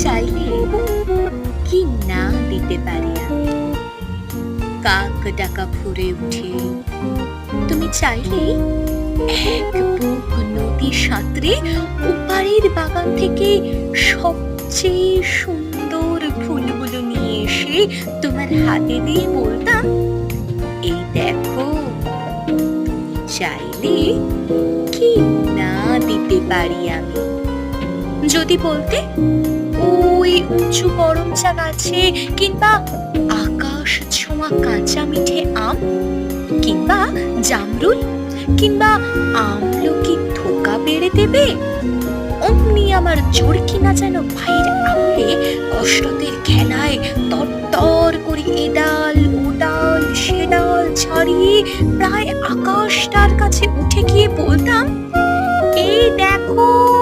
চাইলে কি না দিতে পারি আমি। কাক ডাকা ভোরে উঠে তুমি চাইলেই এক বুক নদী সাঁতরে ওপারের বাগান থেকে সবচেয়ে সুন্দর ফুলগুলো নিয়ে এসে তোমার হাতে দিয়ে বলতাম, এই দেখো, তুমি চাইলে কি না দিতে পারি আমি। যদি বলতে ওই উঁচু করমচা গাছে কিংবা আকাশ ছোঁয়া কাঁচা মিঠে আম কিংবা জামরুল কিংবা আমলকি থোকা পেড়ে দেবে, অমনি আমার জোরকি না যেন ভাইয়ের আঙুলে কষ্টদের খেলায় তরতর করে এ ডাল ও ডাল সে ডাল ছাড়িয়ে প্রায় আকাশটার কাছে উঠে গিয়ে বলতাম, এই দেখো